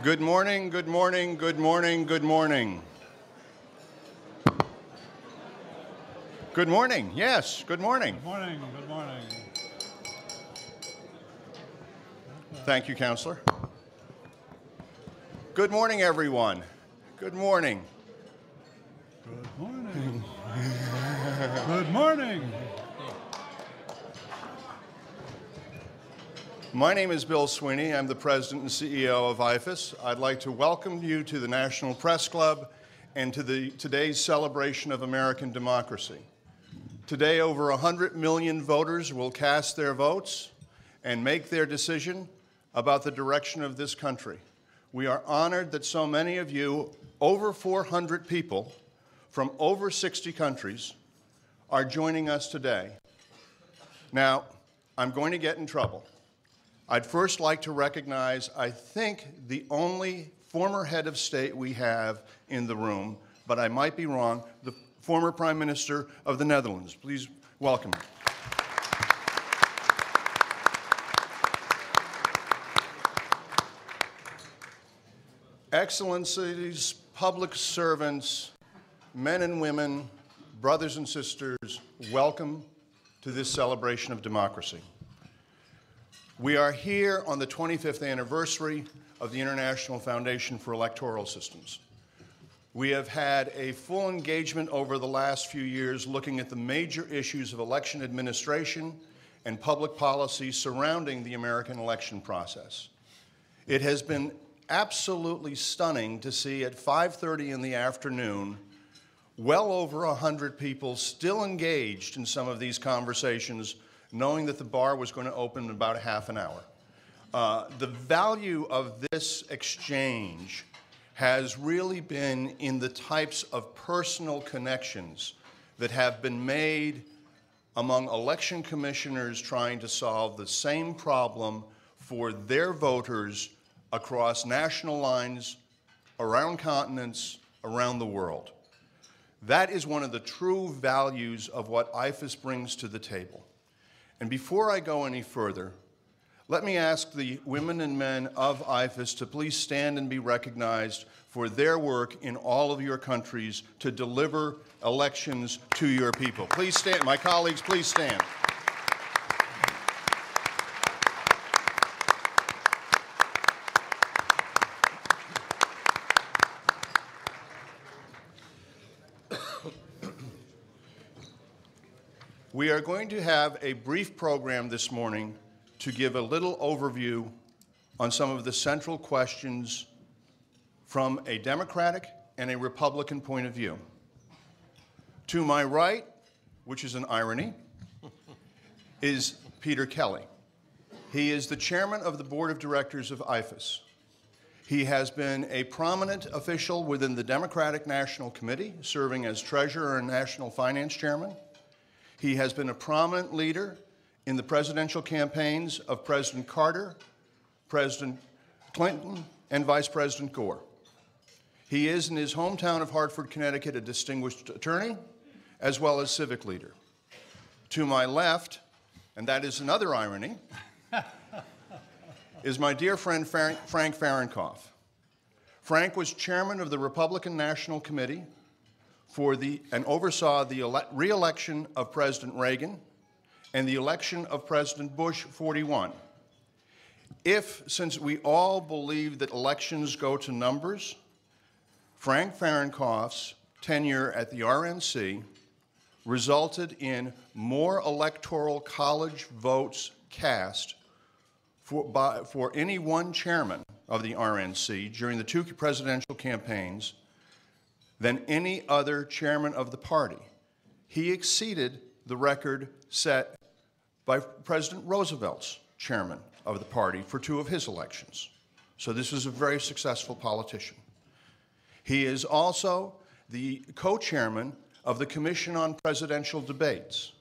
Good morning, good morning, good morning, good morning. Good morning, yes, good morning. Good morning, good morning. Thank you, Counselor. Good morning, everyone. Good morning. Good morning. Good morning. My name is Bill Sweeney. I'm the President and CEO of IFES. I'd like to welcome you to the National Press Club and to today's celebration of American democracy. Today, over 100 million voters will cast their votes and make their decision about the direction of this country. We are honored that so many of you, over 400 people from over 60 countries, are joining us today. Now, I'm going to get in trouble. I'd first like to recognize, I think, the only former head of state we have in the room, but I might be wrong, the former Prime Minister of the Netherlands. Please welcome. Excellencies, public servants, men and women, brothers and sisters, welcome to this celebration of democracy. We are here on the 25th anniversary of the International Foundation for Electoral Systems. We have had a full engagement over the last few years looking at the major issues of election administration and public policy surrounding the American election process. It has been absolutely stunning to see at 5:30 in the afternoon well over 100 people still engaged in some of these conversations, knowing that the bar was going to open in about a half an hour. The value of this exchange has really been in the types of personal connections that have been made among election commissioners trying to solve the same problem for their voters across national lines, around continents, around the world. That is one of the true values of what IFES brings to the table. And before I go any further, let me ask the women and men of IFES to please stand and be recognized for their work in all of your countries to deliver elections to your people. Please stand. My colleagues, please stand. We are going to have a brief program this morning to give a little overview on some of the central questions from a Democratic and a Republican point of view. To my right, which is an irony, is Peter Kelly. He is the chairman of the board of directors of IFES. He has been a prominent official within the Democratic National Committee, serving as treasurer and national finance chairman. He has been a prominent leader in the presidential campaigns of President Carter, President Clinton, and Vice President Gore. He is, in his hometown of Hartford, Connecticut, a distinguished attorney, as well as civic leader. To my left, and that is another irony, is my dear friend Frank Fahrenkopf. Frank was chairman of the Republican National Committee and oversaw the re-election of President Reagan and the election of President Bush 41. Since we all believe that elections go to numbers, Frank Fahrenkopf's tenure at the RNC resulted in more electoral college votes cast for any one chairman of the RNC during the two presidential campaigns than any other chairman of the party. He exceeded the record set by President Roosevelt's chairman of the party for two of his elections. So this is a very successful politician. He is also the co-chairman of the Commission on Presidential Debates.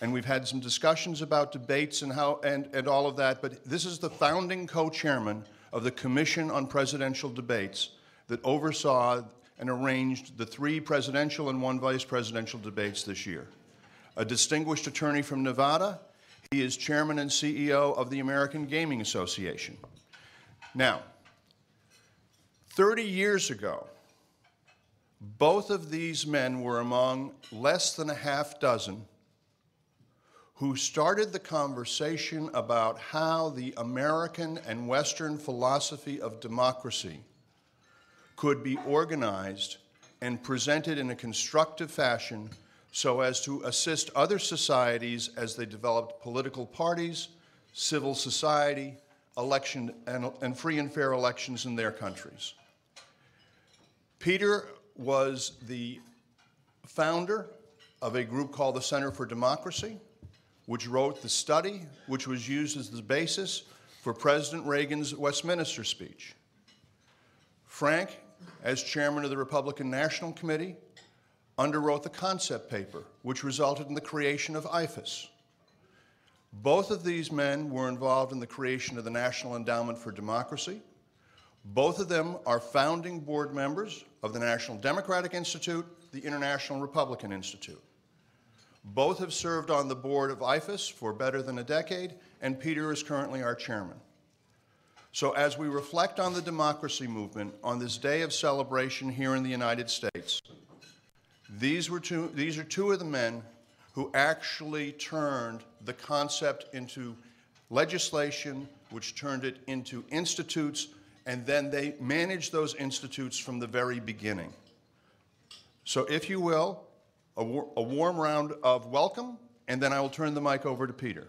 And we've had some discussions about debates and all of that, but this is the founding co-chairman of the Commission on Presidential Debates that oversaw and arranged the 3 presidential and 1 vice presidential debates this year. A distinguished attorney from Nevada, he is chairman and CEO of the American Gaming Association. Now, 30 years ago, both of these men were among less than a half dozen who started the conversation about how the American and Western philosophy of democracy could be organized and presented in a constructive fashion so as to assist other societies as they developed political parties, civil society, election, and free and fair elections in their countries. Peter was the founder of a group called the Center for Democracy, which wrote the study which was used as the basis for President Reagan's Westminster speech. Frank, as chairman of the Republican National Committee, underwrote the concept paper, which resulted in the creation of IFES. Both of these men were involved in the creation of the National Endowment for Democracy. Both of them are founding board members of the National Democratic Institute, the International Republican Institute. Both have served on the board of IFES for better than a decade, and Peter is currently our chairman. So as we reflect on the democracy movement on this day of celebration here in the United States, these are two of the men who actually turned the concept into legislation, which turned it into institutes, and then they managed those institutes from the very beginning. So if you will, a warm round of welcome, and then I will turn the mic over to Peter.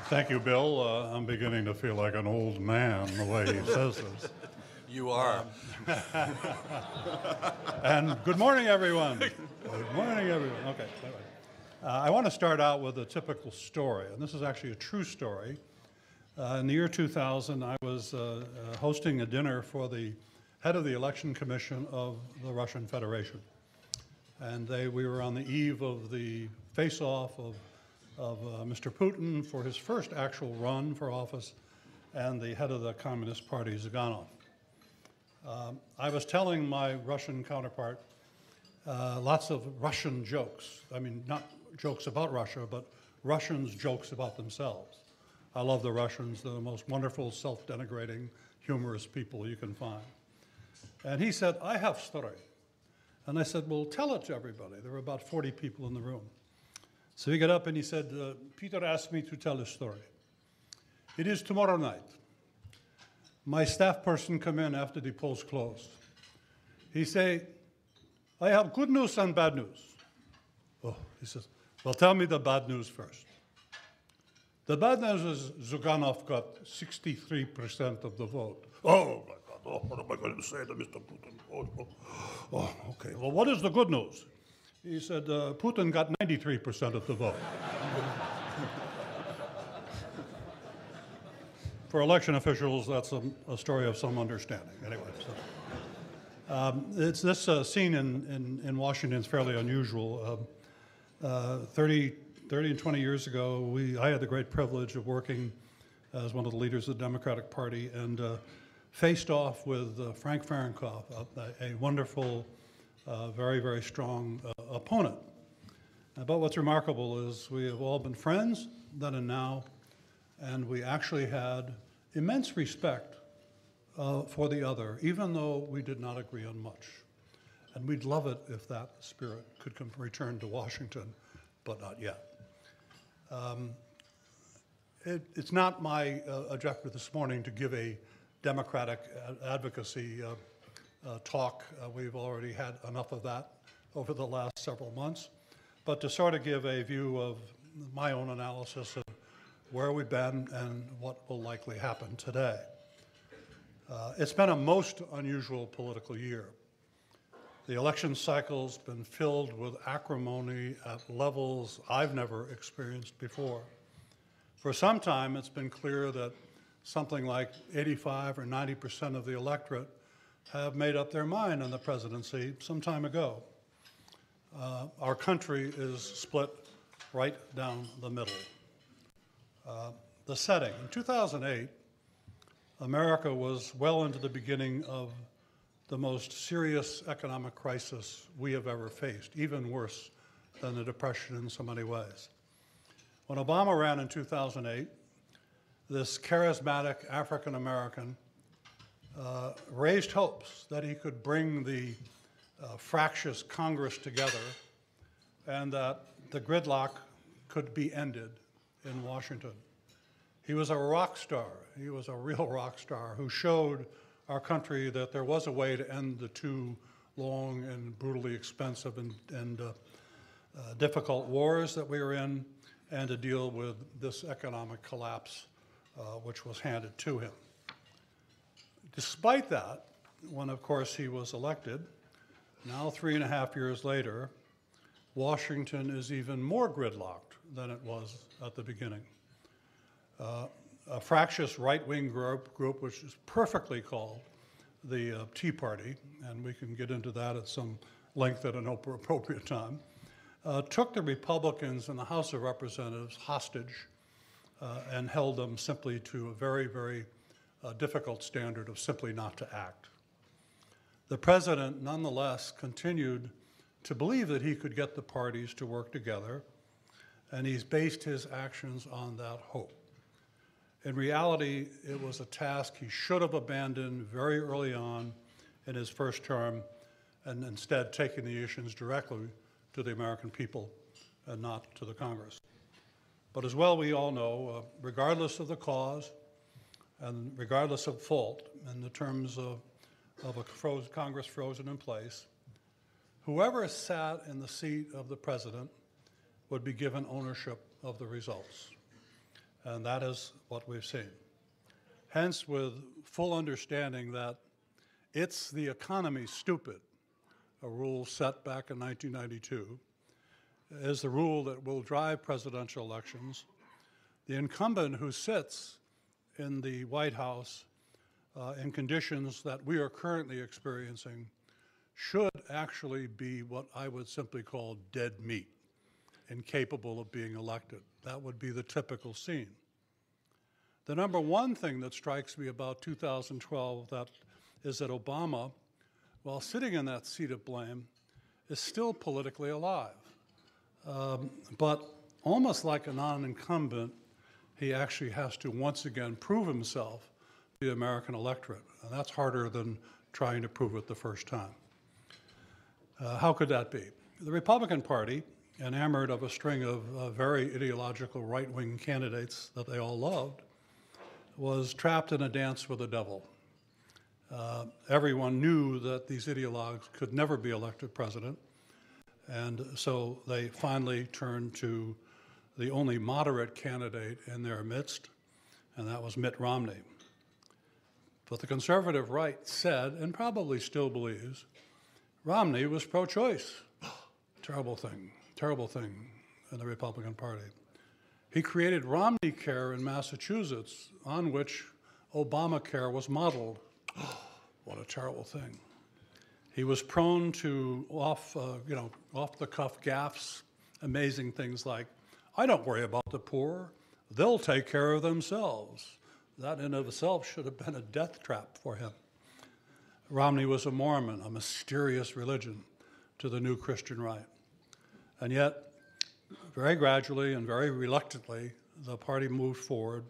Thank you, Bill. I'm beginning to feel like an old man the way he says this. You are. And good morning, everyone. Good morning, everyone. Okay. I want to start out with a typical story, and this is actually a true story. In the year 2000, I was hosting a dinner for the head of the Election Commission of the Russian Federation. And we were on the eve of the face-off of Mr. Putin for his first actual run for office, and the head of the Communist Party, Zyuganov. I was telling my Russian counterpart lots of Russian jokes. I mean, not jokes about Russia, but Russians' jokes about themselves. I love the Russians. They're the most wonderful, self-denigrating, humorous people you can find. And he said, I have a story. And I said, well, tell it to everybody. There were about 40 people in the room. So he got up and he said, Peter asked me to tell a story. It is tomorrow night. My staff person come in after the polls closed. He say, I have good news and bad news. Oh, he says, well, tell me the bad news first. The bad news is Zyuganov got 63% of the vote. Oh, my God. Oh, what am I going to say to Mr. Putin? Oh, okay. Well, what is the good news? He said, Putin got 93% of the vote. For election officials, that's a story of some understanding. Anyway, so, this scene in Washington is fairly unusual. 30 and 20 years ago, I had the great privilege of working as one of the leaders of the Democratic Party and faced off with Frank Fahrenkopf, a wonderful, very, very strong opponent. But what's remarkable is we have all been friends then and now, and we actually had immense respect for the other, even though we did not agree on much. And we'd love it if that spirit could return to Washington, but not yet. It's not my objective this morning to give a democratic advocacy talk. We've already had enough of that over the last several months. But to sort of give a view of my own analysis of where we've been and what will likely happen today. It's been a most unusual political year. The election cycle's been filled with acrimony at levels I've never experienced before. For some time, it's been clear that something like 85 or 90% of the electorate have made up their mind on the presidency some time ago. Our country is split right down the middle. The setting. In 2008, America was well into the beginning of the most serious economic crisis we have ever faced, even worse than the Depression in so many ways. When Obama ran in 2008, this charismatic African American raised hopes that he could bring the fractious Congress together and that the gridlock could be ended in Washington. He was a rock star. He was a real rock star who showed our country that there was a way to end the two long and brutally expensive and difficult wars that we were in, and to deal with this economic collapse which was handed to him. Despite that, when of course he was elected, now 3.5 years later, Washington is even more gridlocked than it was at the beginning. A fractious right-wing group which is perfectly called the Tea Party, and we can get into that at some length at an appropriate time, took the Republicans in the House of Representatives hostage and held them simply to a very, very difficult standard of simply not to act. The president, nonetheless, continued to believe that he could get the parties to work together, and he's based his actions on that hope. In reality, it was a task he should have abandoned very early on in his first term, and instead taken the issues directly to the American people and not to the Congress. But as well we all know, regardless of the cause and regardless of fault in the terms of a Congress frozen in place, whoever sat in the seat of the president would be given ownership of the results. And that is what we've seen. Hence, with full understanding that it's the economy, stupid, a rule set back in 1992, is the rule that will drive presidential elections, the incumbent who sits in the White House in conditions that we are currently experiencing should actually be what I would simply call dead meat, incapable of being elected. That would be the typical scene. The number one thing that strikes me about 2012 is that Obama, while sitting in that seat of blame, is still politically alive. But almost like a non-incumbent, he actually has to once again prove himself to the American electorate. And that's harder than trying to prove it the first time. How could that be? The Republican Party, enamored of a string of very ideological right-wing candidates that they all loved, was trapped in a dance with the devil. Everyone knew that these ideologues could never be elected president, and so they finally turned to the only moderate candidate in their midst, and that was Mitt Romney. But the conservative right said, and probably still believes, Romney was pro-choice. Terrible thing in the Republican Party. He created Romney Care in Massachusetts, on which Obamacare was modeled. What a terrible thing. He was prone to off-the-cuff gaffes, amazing things like, I don't worry about the poor, they'll take care of themselves. That in of itself should have been a death trap for him. Romney was a Mormon, a mysterious religion to the new Christian right. And yet, very gradually and very reluctantly, the party moved forward,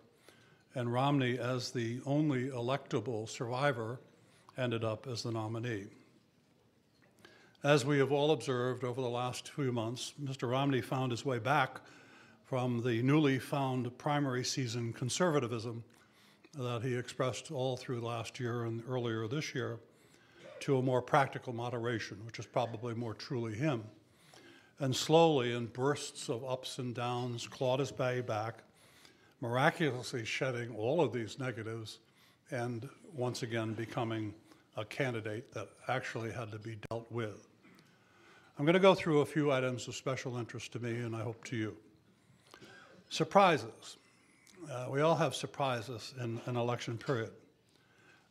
and Romney, as the only electable survivor, ended up as the nominee. As we have all observed over the last few months, Mr. Romney found his way back from the newly found primary season conservatism that he expressed all through last year and earlier this year to a more practical moderation, which is probably more truly him. And slowly, in bursts of ups and downs, clawed his way back, miraculously shedding all of these negatives and once again becoming a candidate that actually had to be dealt with. I'm going to go through a few items of special interest to me, and I hope to you. Surprises. We all have surprises in an election period.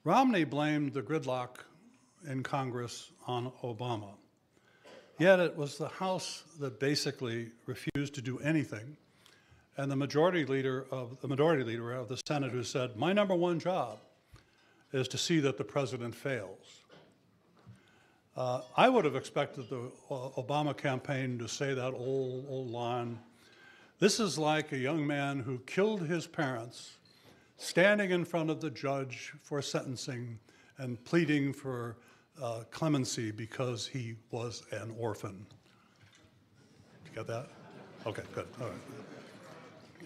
Romney blamed the gridlock in Congress on Obama. Yet it was the House that basically refused to do anything, and the majority leader of the Senate who said, my number one job is to see that the president fails. I would have expected the Obama campaign to say that old line, This is like a young man who killed his parents, standing in front of the judge for sentencing and pleading for clemency because he was an orphan. You got that? Okay, good. All right.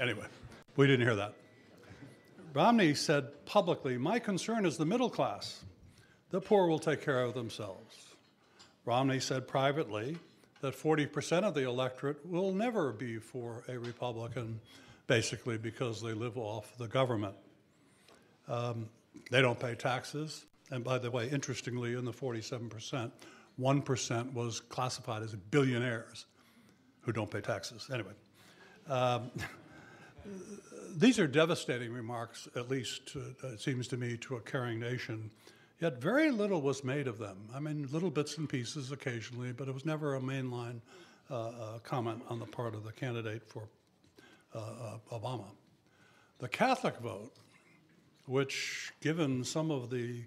Anyway, we didn't hear that. Romney said publicly, "My concern is the middle class. The poor will take care of themselves." Romney said privately that 40% of the electorate will never be for a Republican, basically because they live off the government. They don't pay taxes. And by the way, interestingly, in the 47%, 1% was classified as billionaires who don't pay taxes. Anyway, these are devastating remarks, at least it seems to me, to a caring nation. Yet very little was made of them. I mean, little bits and pieces occasionally, but it was never a mainline comment on the part of the candidate for Obama. The Catholic vote, which, given some of the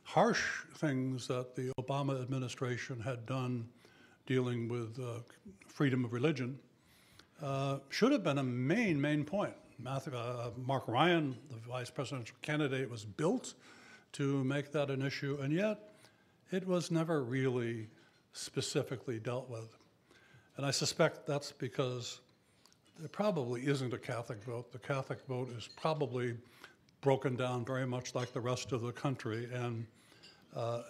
harsh things that the Obama administration had done dealing with freedom of religion, should have been a main point. Mark Ryan, the vice presidential candidate, was built to make that an issue, and yet it was never really specifically dealt with. And I suspect that's because there probably isn't a Catholic vote. The Catholic vote is probably broken down very much like the rest of the country and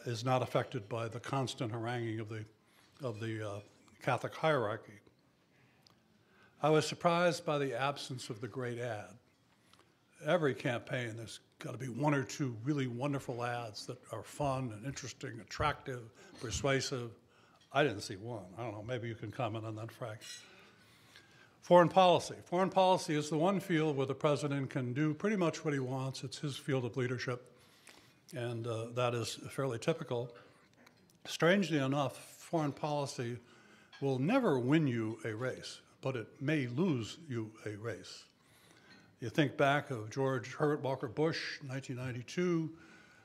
is not affected by the constant haranguing of the Catholic hierarchy. I was surprised by the absence of the great ad. Every campaign, there's got to be one or two really wonderful ads that are fun and interesting, attractive, persuasive. I didn't see one. I don't know, maybe you can comment on that, Frank. Foreign policy. Foreign policy is the one field where the president can do pretty much what he wants. It's his field of leadership, and that is fairly typical. Strangely enough, foreign policy will never win you a race, but it may lose you a race. You think back of George Herbert Walker Bush, 1992,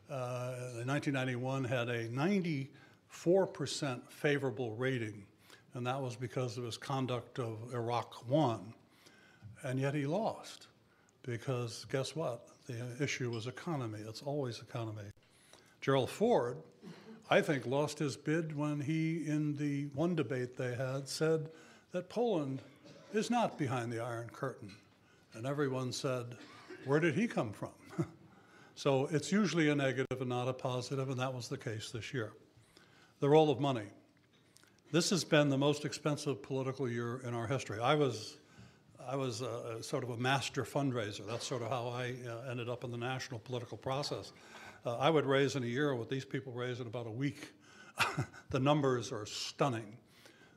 in 1991 had a 94% favorable rating, and that was because of his conduct of Iraq One. And yet he lost, because guess what? The issue was economy. It's always economy. Gerald Ford, I think, lost his bid when he, in the one debate they had, said that Poland is not behind the Iron Curtain. And everyone said, where did he come from? So it's usually a negative and not a positive, and that was the case this year. The role of money. This has been the most expensive political year in our history. I was sort of a master fundraiser. That's sort of how I ended up in the national political process. I would raise in a year what these people raise in about a week. The numbers are stunning.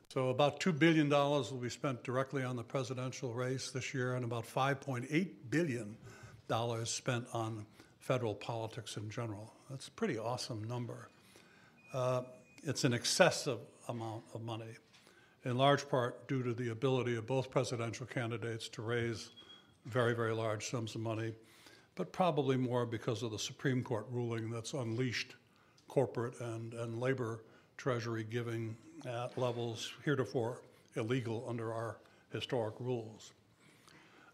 So about $2 billion will be spent directly on the presidential race this year, and about $5.8 billion spent on federal politics in general. That's a pretty awesome number. It's an excessive amount of money, in large part due to the ability of both presidential candidates to raise very, very large sums of money, but probably more because of the Supreme Court ruling that's unleashed corporate and labor treasury giving at levels heretofore illegal under our historic rules.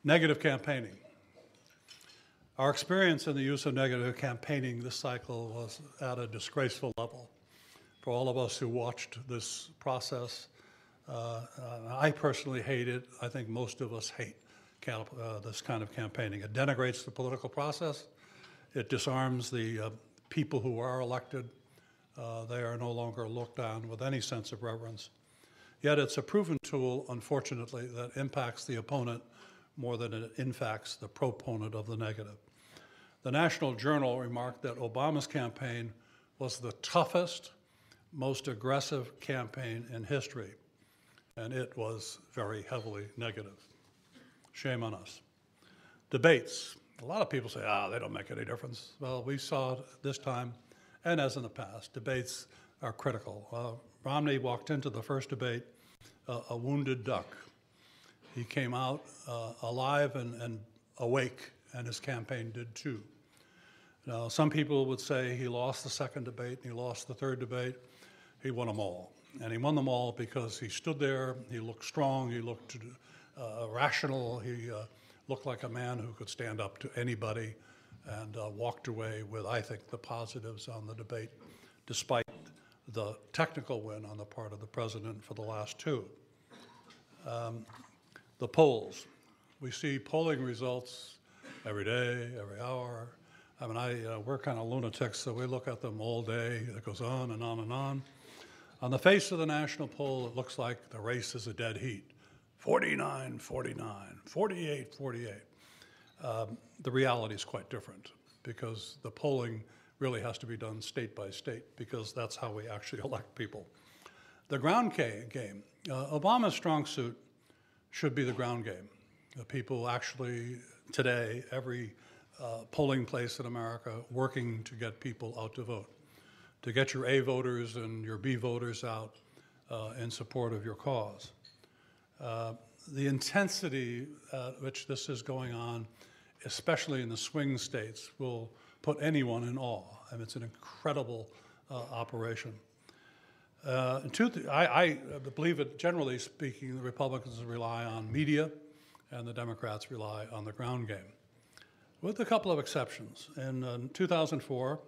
Negative campaigning. Our experience in the use of negative campaigning this cycle was at a disgraceful level. For all of us who watched this process, I personally hate it. I think most of us hate this kind of campaigning. It denigrates the political process. It disarms the people who are elected. They are no longer looked on with any sense of reverence. Yet it's a proven tool, unfortunately, that impacts the opponent more than it impacts the proponent of the negative. The National Journal remarked that Obama's campaign was the toughest, most aggressive campaign in history, and it was very heavily negative. Shame on us. Debates. A lot of people say, they don't make any difference. Well, we saw it this time, and as in the past, debates are critical. Romney walked into the first debate a wounded duck. He came out alive and awake, and his campaign did too. Now, some people would say he lost the second debate and he lost the third debate. He won them all. And he won them all because he stood there, he looked strong, he looked rational. He looked like a man who could stand up to anybody, and walked away with, I think, the positives on the debate, despite the technical win on the part of the president for the last two. The polls. We see polling results every day, every hour. I mean, we're kind of lunatics, so we look at them all day. It goes on and on and on. On the face of the national poll, it looks like the race is a dead heat. 49, 49, 48, 48. The reality is quite different, because the polling really has to be done state by state, because that's how we actually elect people. The ground game. Obama's strong suit should be the ground game. The people actually today, every polling place in America, working to get people out to vote, to get your A voters and your B voters out in support of your cause. The intensity at which this is going on, especially in the swing states, will put anyone in awe. I mean, it's an incredible operation. I believe that, generally speaking, the Republicans rely on media and the Democrats rely on the ground game, with a couple of exceptions. In 2004,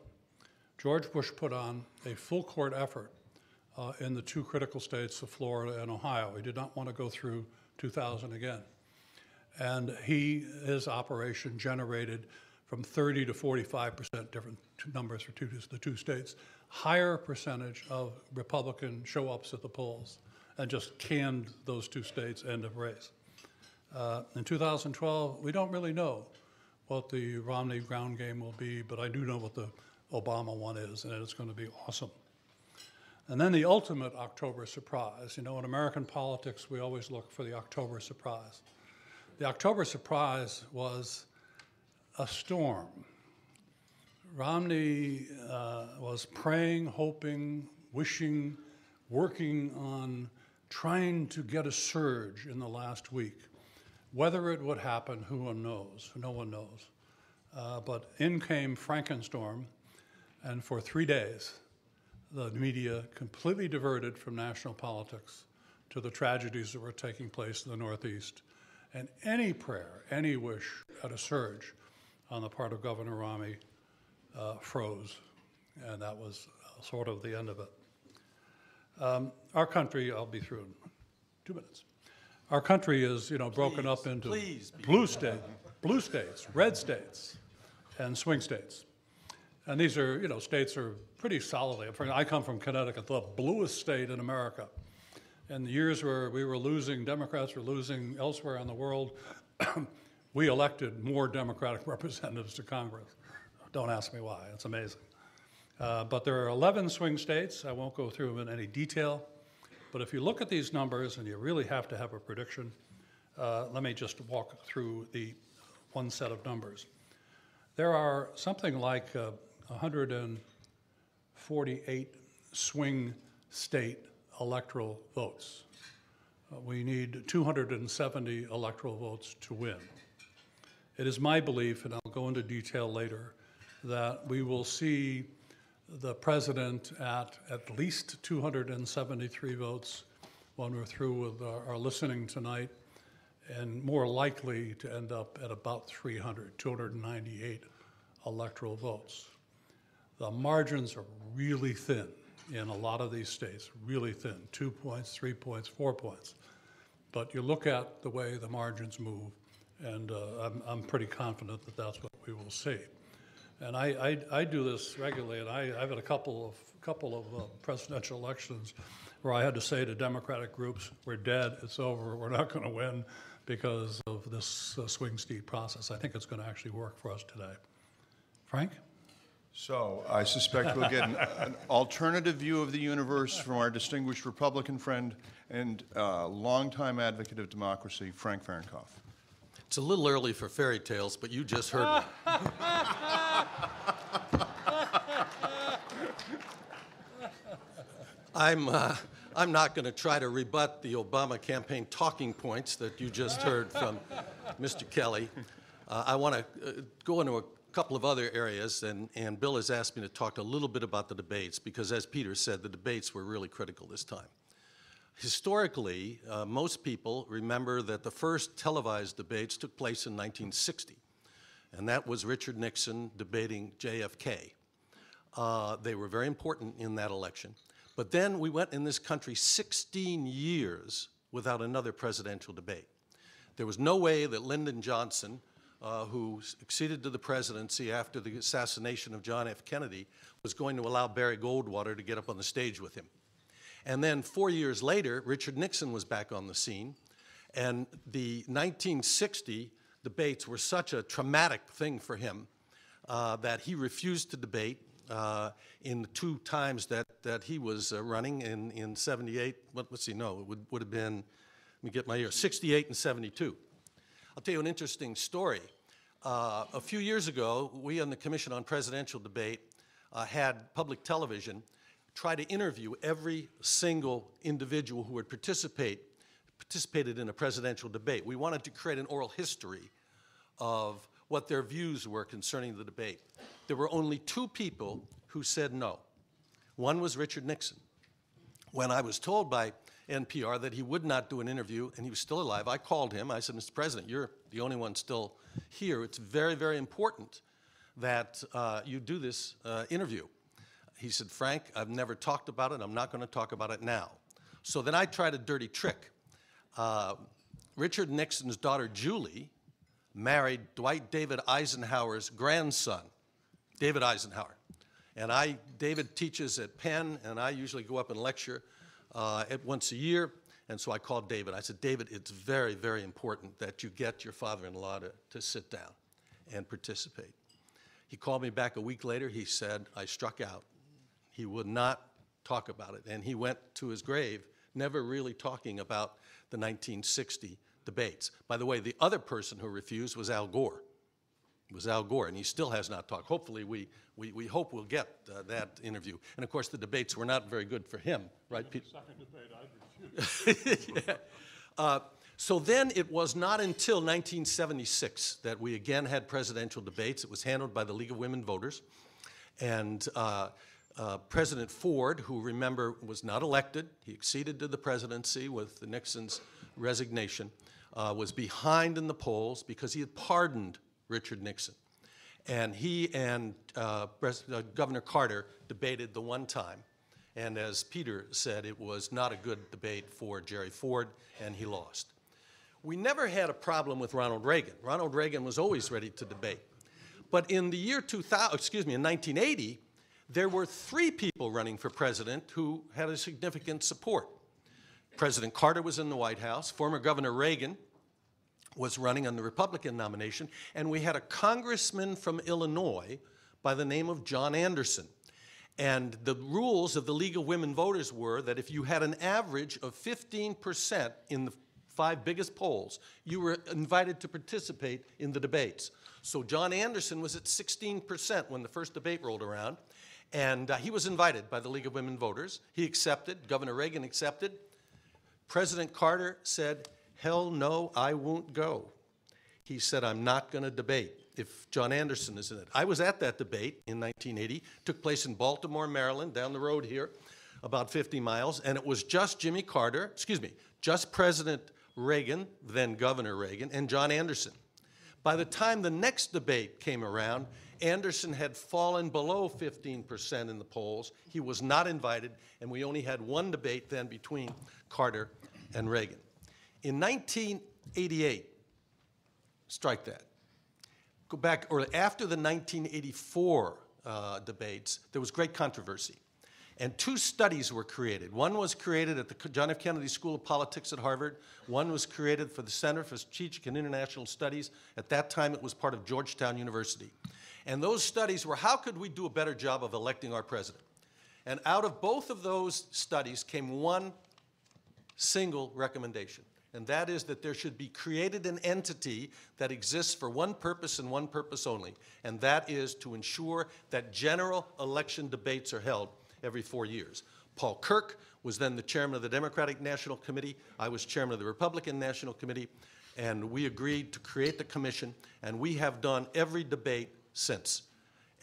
George Bush put on a full court effort in the two critical states of Florida and Ohio. He did not want to go through 2000 again. And his operation generated from 30 to 45%, different numbers for the two states, higher percentage of Republican show-ups at the polls, and just canned those two states, end of race. In 2012, we don't really know what the Romney ground game will be, but I do know what the Obama one is, and it's going to be awesome. And then the ultimate October surprise. You know, in American politics, we always look for the October surprise. The October surprise was a storm. Romney was praying, hoping, wishing, working on trying to get a surge in the last week. Whether it would happen, who knows? No one knows. But in came Frankenstorm, and for 3 days, the media completely diverted from national politics to the tragedies that were taking place in the Northeast. And any prayer, any wish at a surge on the part of Governor Romney froze, and that was sort of the end of it. Our country, I'll be through in 2 minutes. Our country is, broken up into blue states, red states, and swing states. And these are, states are pretty solidly. I come from Connecticut, the bluest state in America. In the years where we were losing, Democrats were losing elsewhere in the world, we elected more Democratic representatives to Congress. Don't ask me why, it's amazing. But there are 11 swing states. I won't go through them in any detail. But if you look at these numbers, and you really have to have a prediction, let me just walk through the one set of numbers. There are something like 148 swing state electoral votes. We need 270 electoral votes to win. It is my belief, and I'll go into detail later, that we will see the president at least 273 votes when we're through with our listening tonight, and more likely to end up at about 298 electoral votes. The margins are really thin in a lot of these states, really thin, 2 points, 3 points, 4 points. But you look at the way the margins move, and I'm pretty confident that that's what we will see. And I do this regularly, and I've had a couple of presidential elections where I had to say to Democratic groups, we're dead, it's over, we're not going to win because of this swing state process. I think it's going to actually work for us today. Frank? So I suspect we'll get an alternative view of the universe from our distinguished Republican friend and longtime advocate of democracy, Frank Fahrenkopf. It's a little early for fairy tales, but you just heard me. I'm not going to try to rebut the Obama campaign talking points that you just heard from Mr. Kelly. I want to go into a couple of other areas, and Bill has asked me to talk a little bit about the debates, because as Peter said, the debates were really critical this time. Historically, most people remember that the first televised debates took place in 1960, and that was Richard Nixon debating JFK. They were very important in that election. But then we went in this country 16 years without another presidential debate. There was no way that Lyndon Johnson, who succeeded to the presidency after the assassination of John F. Kennedy, was going to allow Barry Goldwater to get up on the stage with him. And then 4 years later, Richard Nixon was back on the scene, and the 1960 debates were such a traumatic thing for him that he refused to debate in the 2 times that he was running in 78. Let's see, no, it would have been, let me get my year, 68 and 72. I'll tell you an interesting story. A few years ago, we on the Commission on Presidential Debate had public television try to interview every single individual who had participated in a presidential debate. We wanted to create an oral history of what their views were concerning the debate. There were only 2 people who said no. One was Richard Nixon. When I was told by NPR that he would not do an interview and he was still alive, I called him. I said, Mr. President, you're the only one still here. It's very, very important that you do this interview. He said, Frank, I've never talked about it. I'm not going to talk about it now. So then I tried a dirty trick. Richard Nixon's daughter, Julie, married Dwight David Eisenhower's grandson, David Eisenhower. And David teaches at Penn, and I usually go up and lecture once a year. And so I called David. I said, David, it's very, very important that you get your father-in-law to sit down and participate. He called me back a week later. He said, I struck out. He would not talk about it. And he went to his grave never really talking about the 1960 debates. By the way, the other person who refused was Al Gore. It was Al Gore, and he still has not talked. Hopefully, we hope we'll get that interview. And of course, the debates were not very good for him, right, Pete? The second debate, I refused. Yeah. So then it was not until 1976 that we again had presidential debates. It was handled by the League of Women Voters. And President Ford, who, remember, was not elected, he acceded to the presidency with Nixon's resignation, was behind in the polls because he had pardoned Richard Nixon. And he and Governor Carter debated the one time. And as Peter said, it was not a good debate for Jerry Ford, and he lost. We never had a problem with Ronald Reagan. Ronald Reagan was always ready to debate. But in the year 2000, in 1980, there were 3 people running for president who had a significant support. President Carter was in the White House. Former Governor Reagan was running on the Republican nomination. And we had a congressman from Illinois by the name of John Anderson. And the rules of the League of Women Voters were that if you had an average of 15% in the 5 biggest polls, you were invited to participate in the debates. So John Anderson was at 16% when the first debate rolled around, and he was invited by the League of Women Voters. He accepted. Governor Reagan accepted. President Carter said, hell no, I won't go. He said, I'm not going to debate if John Anderson is in it. I was at that debate in 1980. It took place in Baltimore, Maryland, down the road here, about 50 miles, and it was just just President Reagan, then Governor Reagan, and John Anderson. By the time the next debate came around, Anderson had fallen below 15% in the polls. He was not invited, and we only had one debate then between Carter and Reagan. In 1988, strike that. Go back, or after the 1984 debates, there was great controversy. And 2 studies were created. One was created at the John F. Kennedy School of Politics at Harvard. One was created for the Center for Strategic and International Studies. At that time, it was part of Georgetown University. And those studies were, how could we do a better job of electing our president? And out of both of those studies came one single recommendation. And that is that there should be created an entity that exists for one purpose and one purpose only. And that is to ensure that general election debates are held every 4 years. Paul Kirk was then the chairman of the Democratic National Committee. I was chairman of the Republican National Committee. And we agreed to create the commission. And we have done every debate since.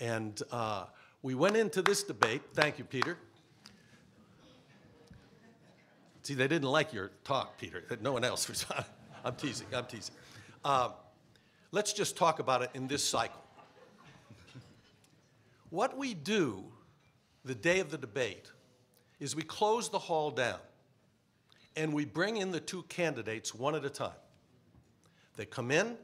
And we went into this debate. Thank you, Peter. See, they didn't like your talk, Peter. No one else responded. I'm teasing. Let's just talk about it in this cycle. What we do the day of the debate is we close the hall down and we bring in the two candidates one at a time. They come in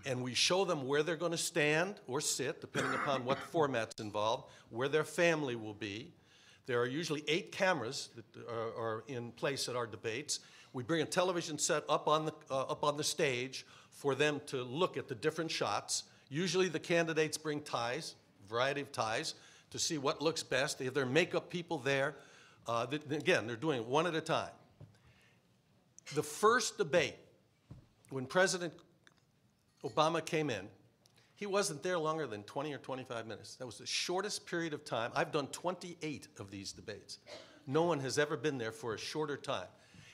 and we show them where they're going to stand or sit, depending upon what format's involved, where their family will be. There are usually 8 cameras that are in place at our debates. We bring a television set up on the stage for them to look at the different shots. Usually the candidates bring ties, a variety of ties, to see what looks best. They have their makeup people there. Again, they're doing it one at a time. The first debate, when President Obama came in, he wasn't there longer than 20 or 25 minutes. That was the shortest period of time. I've done 28 of these debates. No one has ever been there for a shorter time.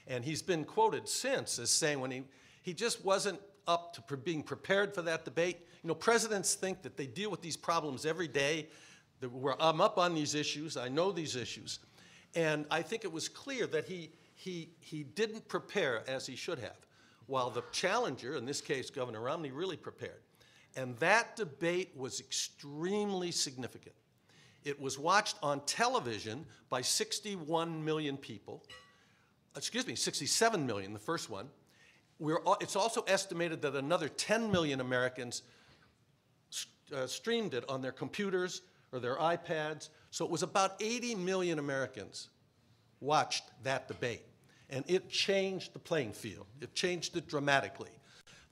And he's been quoted since as saying when he just wasn't up to being prepared for that debate. You know, presidents think that they deal with these problems every day, that I'm up on these issues, I know these issues. And I think it was clear that he didn't prepare as he should have, while the challenger, in this case Governor Romney, really prepared. And that debate was extremely significant. It was watched on television by 61 million people. Excuse me, 67 million, the first one. It's also estimated that another 10 million Americans streamed it on their computers or their iPads. So it was about 80 million Americans watched that debate. And it changed the playing field. It changed it dramatically.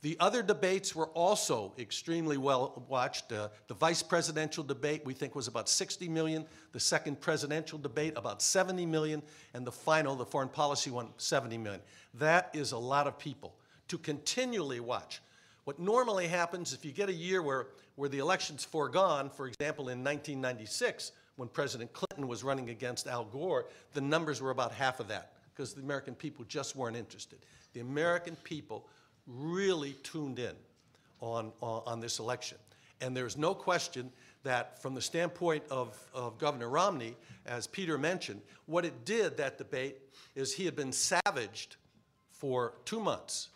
The other debates were also extremely well watched. The vice presidential debate, we think, was about 60 million. The second presidential debate, about 70 million. And the final, the foreign policy one, 70 million. That is a lot of people to continually watch. What normally happens if you get a year where the election's foregone, for example, in 1996, when President Clinton was running against Al Gore, the numbers were about half of that, because the American people just weren't interested. The American people really tuned in on this election. And there's no question that from the standpoint of Governor Romney, as Peter mentioned, what it did, that debate, is he had been savaged for 2 months.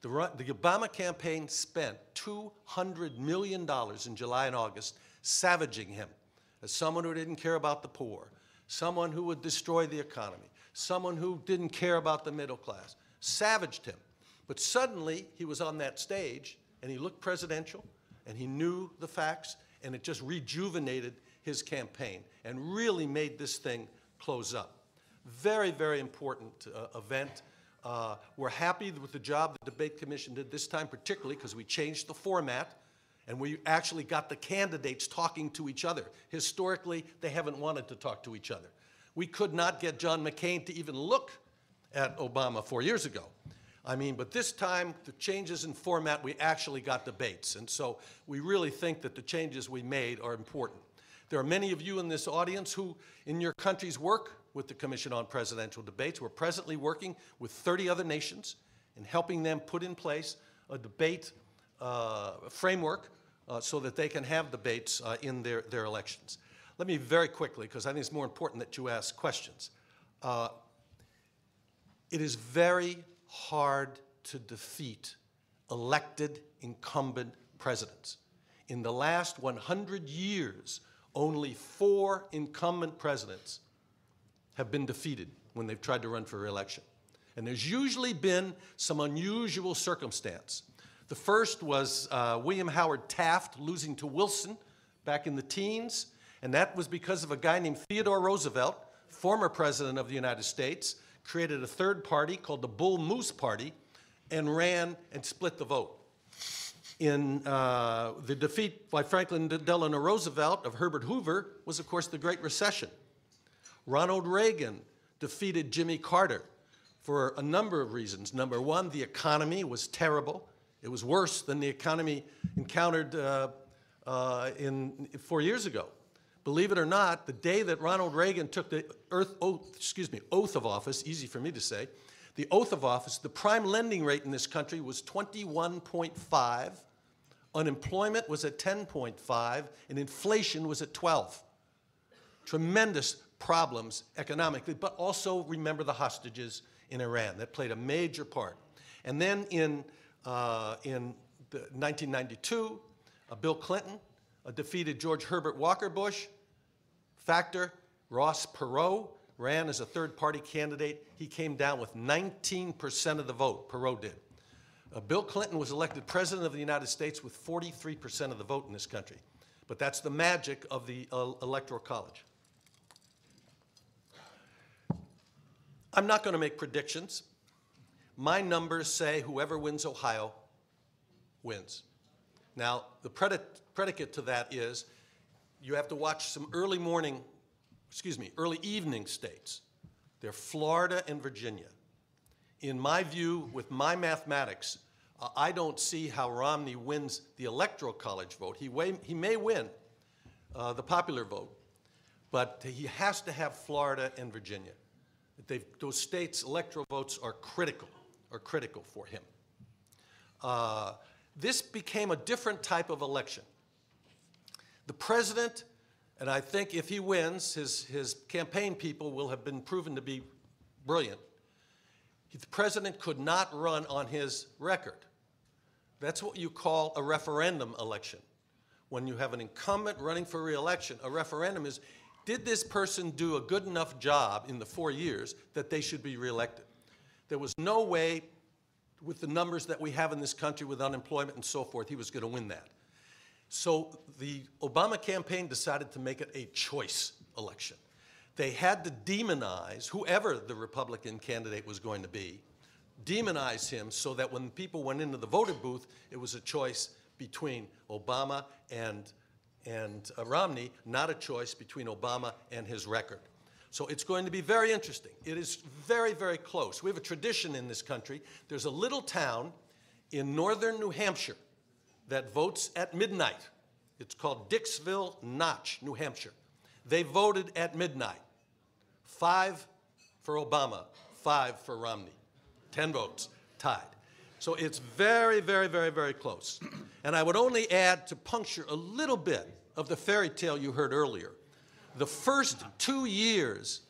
The Obama campaign spent $200 million in July and August savaging him as someone who didn't care about the poor, someone who would destroy the economy, someone who didn't care about the middle class, savaged him. But suddenly, he was on that stage, and he looked presidential, and he knew the facts, and it just rejuvenated his campaign and really made this thing close up. Very, very important event. We're happy with the job the Debate Commission did this time, particularly because we changed the format, and we actually got the candidates talking to each other. Historically, they haven't wanted to talk to each other. We could not get John McCain to even look at Obama 4 years ago. I mean, but this time, the changes in format, we actually got debates. And so we really think that the changes we made are important. There are many of you in this audience who, in your countries, work with the Commission on Presidential Debates. We're presently working with 30 other nations and helping them put in place a debate framework so that they can have debates in their elections. Let me very quickly, because I think it's more important that you ask questions. It is very hard to defeat elected incumbent presidents. In the last 100 years, only 4 incumbent presidents have been defeated when they've tried to run for re-election. And there's usually been some unusual circumstance. The first was William Howard Taft losing to Wilson back in the teens, and that was because of a guy named Theodore Roosevelt, former president of the United States, created a third party called the Bull Moose Party and ran and split the vote. In the defeat by Franklin Delano Roosevelt of Herbert Hoover was, of course, the Great Recession. Ronald Reagan defeated Jimmy Carter for a number of reasons. Number one, the economy was terrible. It was worse than the economy encountered 4 years ago. Believe it or not, the day that Ronald Reagan took the oath of office, easy for me to say, the oath of office, the prime lending rate in this country was 21.5, unemployment was at 10.5, and inflation was at 12. Tremendous problems economically, but also remember the hostages in Iran. That played a major part. And then in 1992, Bill Clinton defeated George Herbert Walker Bush. Factor, Ross Perot ran as a third-party candidate. He came down with 19% of the vote, Perot did. Bill Clinton was elected President of the United States with 43% of the vote in this country. But that's the magic of the Electoral College. I'm not going to make predictions. My numbers say whoever wins Ohio wins. Now, the predicate to that is you have to watch some early evening states. They're Florida and Virginia. In my view, with my mathematics, I don't see how Romney wins the Electoral College vote. He may win the popular vote, but he has to have Florida and Virginia. Those states' electoral votes are critical for him. This became a different type of election. The president, and I think if he wins, his campaign people will have been proven to be brilliant. The president could not run on his record. That's what you call a referendum election. When you have an incumbent running for re-election, a referendum is, did this person do a good enough job in the 4 years that they should be reelected? There was no way, with the numbers that we have in this country with unemployment and so forth, he was going to win that. So the Obama campaign decided to make it a choice election. They had to demonize whoever the Republican candidate was going to be, demonize him so that when people went into the voter booth, it was a choice between Obama and Romney, not a choice between Obama and his record. So it's going to be very interesting. It is very, very close. We have a tradition in this country. There's a little town in northern New Hampshire that votes at midnight. It's called Dixville Notch, New Hampshire. They voted at midnight. 5 for Obama, 5 for Romney. 10 votes, tied. So it's very, very, very, very close. And I would only add to puncture a little bit of the fairy tale you heard earlier. The first 2 years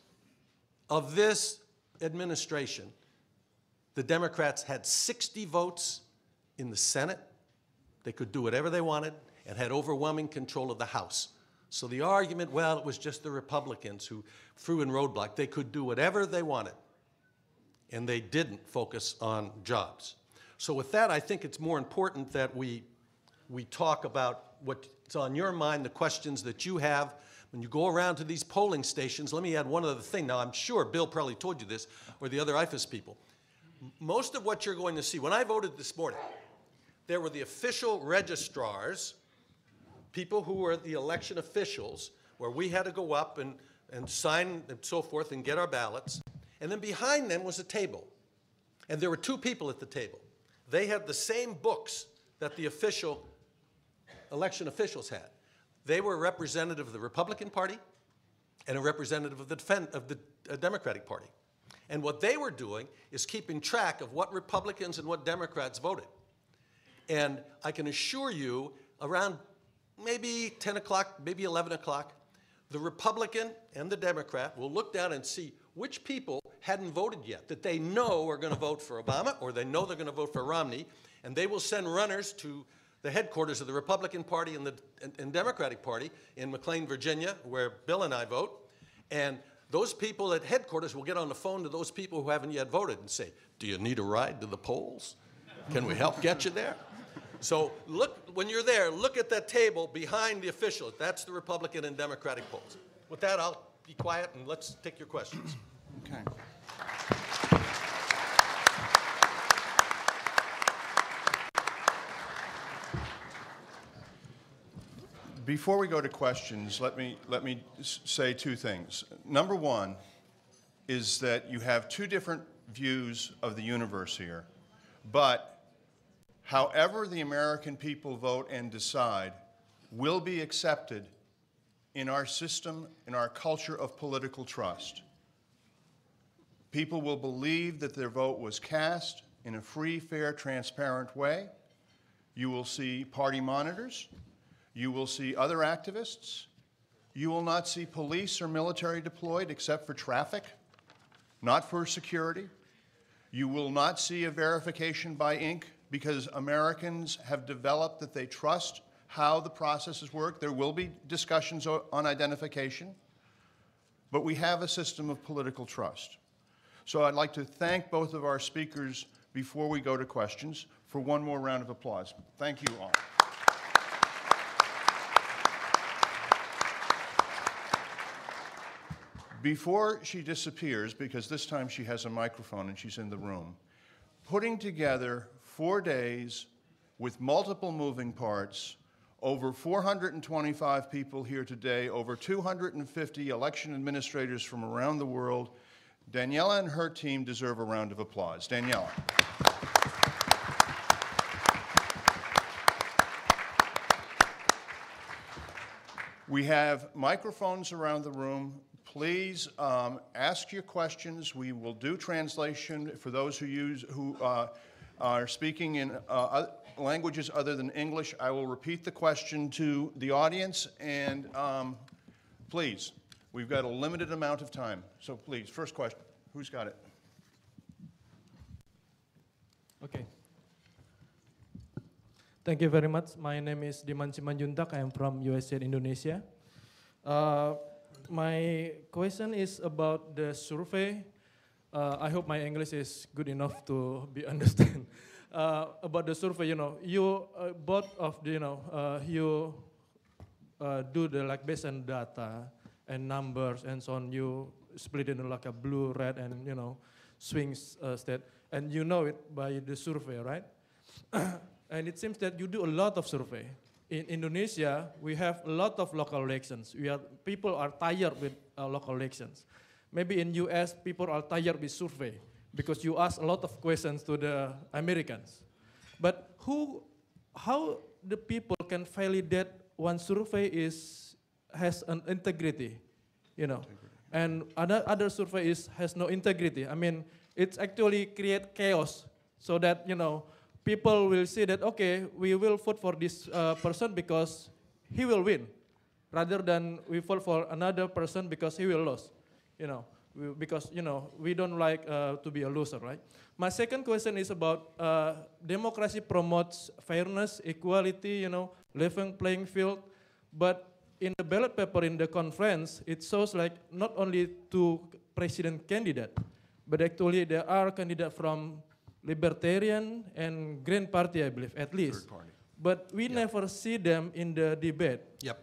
of this administration, the Democrats had 60 votes in the Senate. They could do whatever they wanted and had overwhelming control of the House. So the argument, well, it was just the Republicans who threw in roadblock. They could do whatever they wanted, and they didn't focus on jobs. So with that, I think it's more important that we talk about what's on your mind, the questions that you have. When you go around to these polling stations, let me add one other thing. Now, I'm sure Bill probably told you this, or the other IFES people. Most of what you're going to see, when I voted this morning, there were the official registrars, people who were the election officials, where we had to go up and sign and so forth and get our ballots. And then behind them was a table. And there were 2 people at the table. They had the same books that the election officials had. They were a representative of the Republican Party and a representative of the Democratic Party. And what they were doing is keeping track of what Republicans and what Democrats voted. And I can assure you, around maybe 10 o'clock, maybe 11 o'clock, the Republican and the Democrat will look down and see which people hadn't voted yet, that they know are going to vote for Obama or they know they're going to vote for Romney, and they will send runners to the headquarters of the Republican Party and Democratic Party in McLean, Virginia, where Bill and I vote, and those people at headquarters will get on the phone to those people who haven't yet voted and say, do you need a ride to the polls? Can we help get you there? So look, when you're there, look at that table behind the officials. That's the Republican and Democratic polls. With that, I'll be quiet and let's take your questions. Okay. Before we go to questions, let me say 2 things. Number one is that you have 2 different views of the universe here, but however the American people vote and decide will be accepted in our system, in our culture of political trust. People will believe that their vote was cast in a free, fair, transparent way. You will see party monitors. You will see other activists. You will not see police or military deployed except for traffic, not for security. You will not see a verification by ink because Americans have developed that they trust how the processes work. There will be discussions on identification, but we have a system of political trust. So I'd like to thank both of our speakers before we go to questions for one more round of applause. Thank you all. Before she disappears, because this time she has a microphone and she's in the room, putting together 4 days with multiple moving parts, over 425 people here today, over 250 election administrators from around the world, Daniela and her team deserve a round of applause. Daniela. We have microphones around the room. Please ask your questions. We will do translation for those who are speaking in languages other than English. I will repeat the question to the audience, and please, we've got a limited amount of time. So please, first question. Who's got it? Okay. Thank you very much. My name is Diman Simanjuntak. I am from USA, Indonesia. My question is about the survey. I hope my English is good enough to be understand. About the survey, you both of the, you do the like based on data and numbers and so on. You split it in like a blue, red, and swing state, and you know it by the survey, right? And it seems that you do a lot of survey. In Indonesia, we have a lot of local elections. People are tired with local elections. Maybe in US, people are tired with survey because you ask a lot of questions to the Americans. But how the people can validate one survey has an integrity, and other survey has no integrity. I mean, it's actually create chaos so that, people will say that, okay, we will vote for this person because he will win, rather than we vote for another person because he will lose, because, we don't like to be a loser, right? My second question is about democracy promotes fairness, equality, level playing field, but in the ballot paper in the conference, it shows like not only 2 president candidate, but actually there are candidates from Libertarian and Green Party, I believe, at least. Third party. But we never see them in the debate. Yep.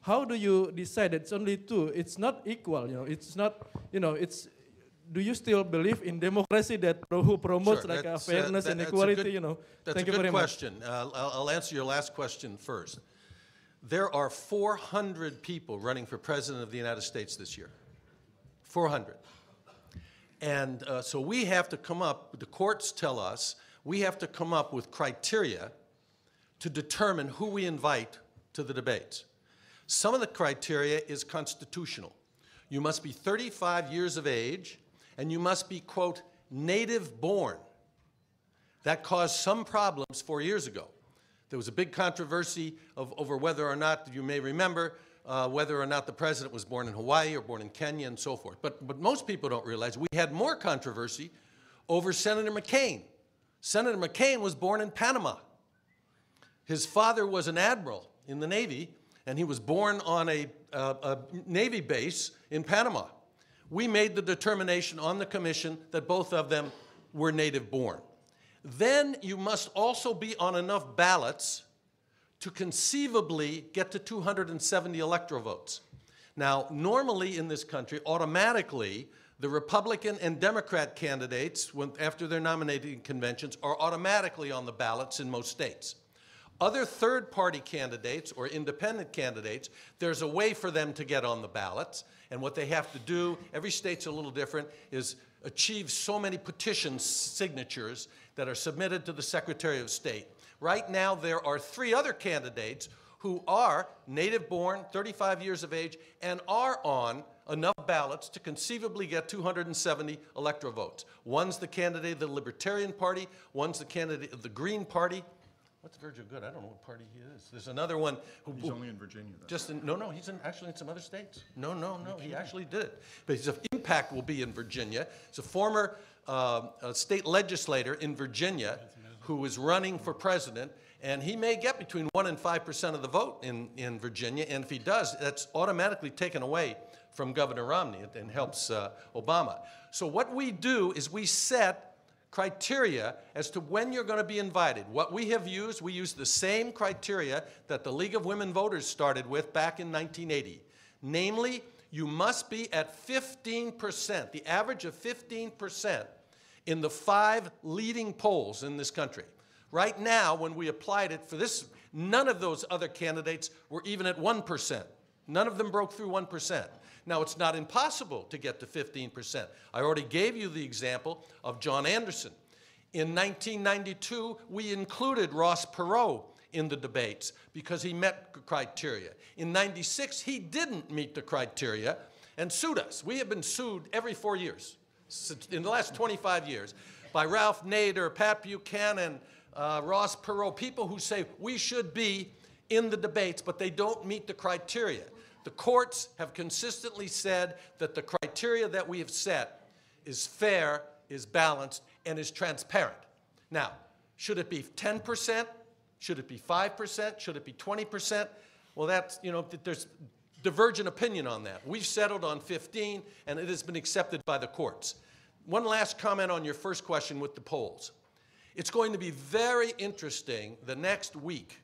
How do you decide it's only 2? It's not equal, it's not, it's, do you still believe in democracy that who promotes Sure, like a fairness and equality, That's Thank a you very good much. question. I'll answer your last question first. There are 400 people running for President of the United States this year. 400. And so we have to come up, the courts tell us, we have to come up with criteria to determine who we invite to the debates. Some of the criteria is constitutional. You must be 35 years of age, and you must be, quote, native born. That caused some problems 4 years ago. There was a big controversy over whether or not, you may remember, whether or not the president was born in Hawaii or born in Kenya and so forth. But most people don't realize we had more controversy over Senator McCain. Senator McCain was born in Panama. His father was an admiral in the Navy, and he was born on a Navy base in Panama. We made the determination on the commission that both of them were native born. Then you must also be on enough ballots to conceivably get to 270 electoral votes. Now, normally in this country, automatically, the Republican and Democrat candidates, after their nominating conventions, are automatically on the ballots in most states. Other third-party candidates or independent candidates, there's a way for them to get on the ballots, and what they have to do, every state's a little different, is achieve so many petition signatures that are submitted to the Secretary of State. Right now, there are 3 other candidates who are native-born, 35 years of age, and are on enough ballots to conceivably get 270 electoral votes. One's the candidate of the Libertarian Party, one's the candidate of the Green Party, What's Virgil Good? I don't know what party he is. There's another one who... He's only in Virginia, though. No, he's actually in some other states. No, he actually did it. But his impact will be in Virginia. He's a former state legislator in Virginia who is running for president, and he may get between 1% and 5% of the vote in Virginia, and if he does, that's automatically taken away from Governor Romney and helps Obama. So what we do is we set criteria as to when you're going to be invited. What we use the same criteria that the League of Women Voters started with back in 1980. Namely, you must be at 15%, the average of 15% in the 5 leading polls in this country. Right now, when we applied it for this, none of those other candidates were even at 1%. None of them broke through 1%. Now, it's not impossible to get to 15%. I already gave you the example of John Anderson. In 1992, we included Ross Perot in the debates because he met criteria. In 96, he didn't meet the criteria and sued us. We have been sued every 4 years, in the last 25 years, by Ralph Nader, Pat Buchanan, Ross Perot, people who say we should be in the debates, but they don't meet the criteria. The courts have consistently said that the criteria that we have set is fair, is balanced, and is transparent. Now, should it be 10%? Should it be 5%? Should it be 20%? Well, that's, there's divergent opinion on that. We've settled on 15, and it has been accepted by the courts. One last comment on your first question with the polls. It's going to be very interesting the next week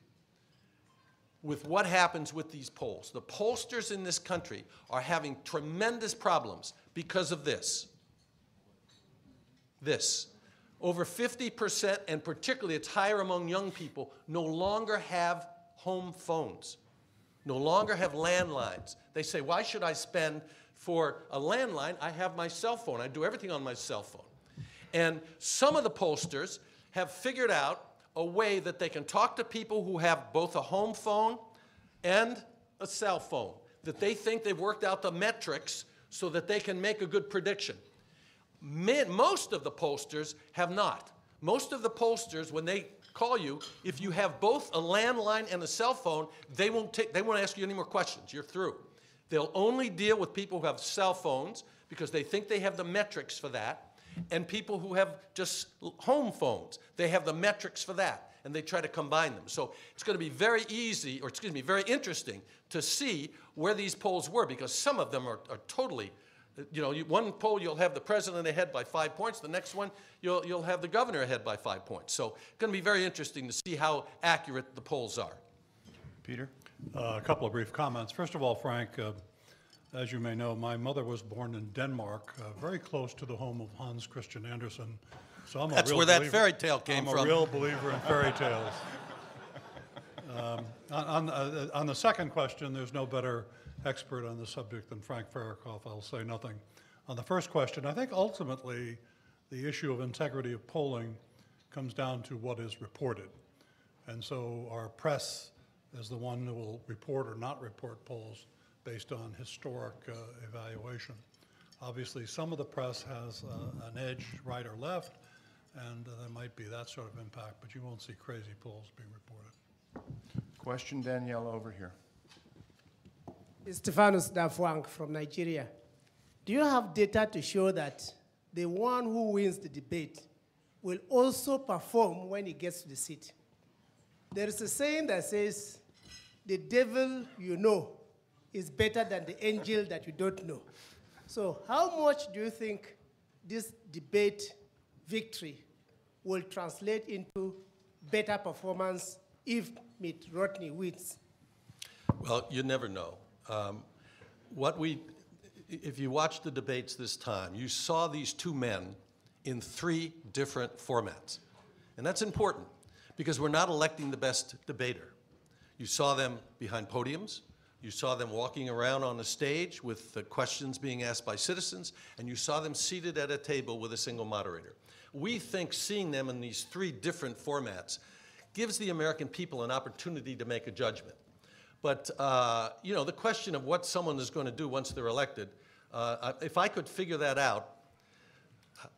with what happens with these polls. The pollsters in this country are having tremendous problems because of this. Over 50%, and particularly it's higher among young people, no longer have home phones, no longer have landlines. They say, why should I spend for a landline? I have my cell phone. I do everything on my cell phone. And some of the pollsters have figured out a way that they can talk to people who have both a home phone and a cell phone, that they think they've worked out the metrics so that they can make a good prediction. Most of the pollsters have not. Most of the pollsters, when they call you, if you have both a landline and a cell phone, they won't ask you any more questions. You're through. They'll only deal with people who have cell phones because they think they have the metrics for that, and people who have just home phones. They have the metrics for that, and they try to combine them. So it's going to be very very interesting to see where these polls were, because some of them are totally, one poll you'll have the president ahead by 5 points, the next one you'll have the governor ahead by 5 points. So it's going to be very interesting to see how accurate the polls are. Peter? A couple of brief comments. First of all, Frank, as you may know, my mother was born in Denmark, very close to the home of Hans Christian Andersen. So I'm That's where that fairy tale came from. I'm a real believer in fairy tales. On the second question, there's no better expert on the subject than Frank Fahrenkopf. I'll say nothing. On the first question, I think ultimately the issue of integrity of polling comes down to what is reported. And so our press is the one who will report or not report polls based on historic evaluation. Obviously, some of the press has an edge, right or left, and there might be that sort of impact, but you won't see crazy polls being reported. Question, Danielle, over here. Stephanus Dafwang from Nigeria. Do you have data to show that the one who wins the debate will also perform when he gets to the seat? There is a saying that says, the devil you know is better than the angel that you don't know. So how much do you think this debate victory will translate into better performance if Mitt Romney wins? Well, you never know. If you watch the debates this time, you saw these two men in 3 different formats. And that's important because we're not electing the best debater. You saw them behind podiums. You saw them walking around on a stage with the questions being asked by citizens, and you saw them seated at a table with a single moderator. We think seeing them in these 3 different formats gives the American people an opportunity to make a judgment. But, the question of what someone is going to do once they're elected, if I could figure that out,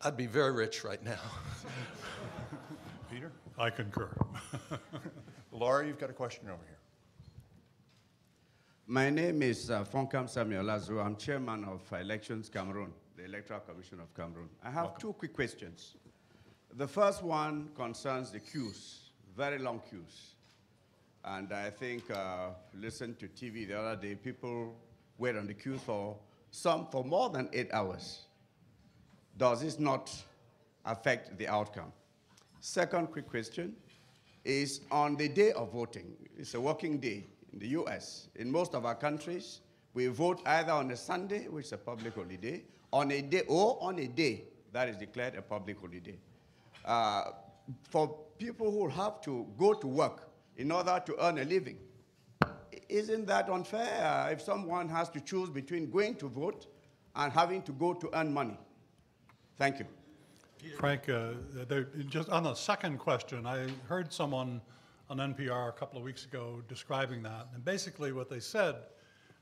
I'd be very rich right now. Peter? I concur. Laura, you've got a question over here. My name is Fonkam Samuel Azu. I'm chairman of Elections Cameroon, the Electoral Commission of Cameroon. I have two quick questions. The first one concerns the queues, very long queues. And I think, listened to TV the other day, people wait on the queue for more than 8 hours. Does this not affect the outcome? Second quick question is on the day of voting. It's a working day in the US. In most of our countries, we vote either on a Sunday, which is a public holiday, on a day that is declared a public holiday. For people who have to go to work in order to earn a living, isn't that unfair if someone has to choose between going to vote and having to go to earn money? Thank you. Frank, just on the second question, I heard someone on NPR a couple of weeks ago describing that. And basically what they said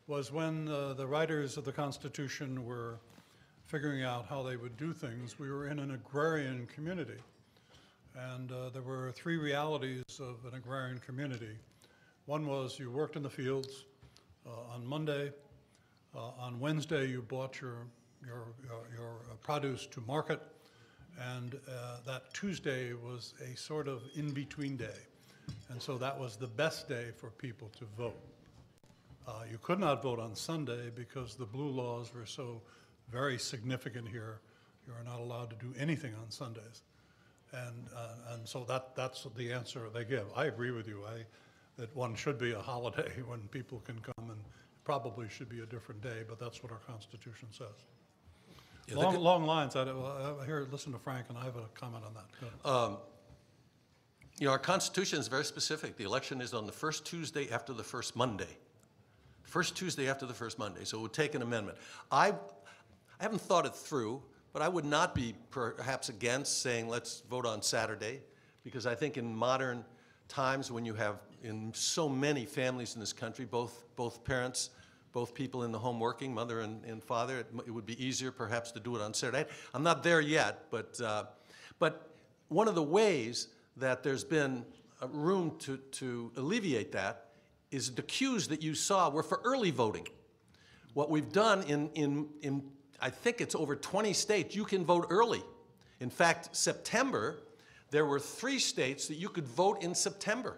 was when the writers of the Constitution were figuring out how they would do things, we were in an agrarian community. And there were three realities of an agrarian community. One was you worked in the fields on Monday. On Wednesday, you bought your produce to market. And that Tuesday was a sort of in-between day. And so that was the best day for people to vote. You could not vote on Sunday because the blue laws were so very significant here. You are not allowed to do anything on Sundays. And so that's the answer they give. I agree with you that one should be a holiday when people can come, and probably should be a different day, but that's what our Constitution says. Yeah, long lines. Listen to Frank, and I have a comment on that. You know, our Constitution is very specific. The election is on the first Tuesday after the first Monday. First Tuesday after the first Monday, so it would take an amendment. I haven't thought it through, but I would not be perhaps against saying let's vote on Saturday, because I think in modern times when you have in so many families in this country, both parents, both people in the home working, mother and father, it would be easier perhaps to do it on Saturday. I'm not there yet, but one of the ways that there's been room to alleviate that is the queues that you saw were for early voting. What we've done in I think it's over 20 states, you can vote early. In fact, September, there were 3 states that you could vote in September.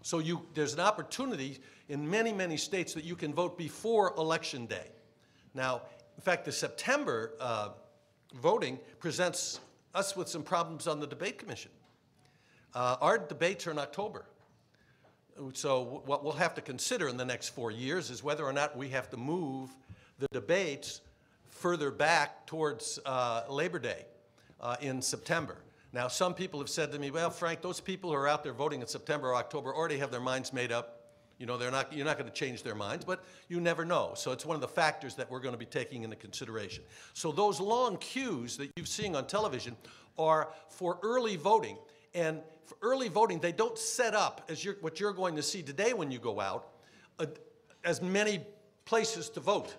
So there's an opportunity in many, many states that you can vote before Election Day. Now, in fact, the September voting presents us with some problems on the Debate Commission. Our debates are in October. So what we'll have to consider in the next 4 years is whether or not we have to move the debates further back towards Labor Day in September. Now, some people have said to me, well, Frank, those people who are out there voting in September or October already have their minds made up. You know, you're not going to change their minds, but you never know. So it's one of the factors that we're going to be taking into consideration. So those long queues that you've seen on television are for early voting. And for early voting, they don't set up, as what you're going to see today when you go out, as many places to vote.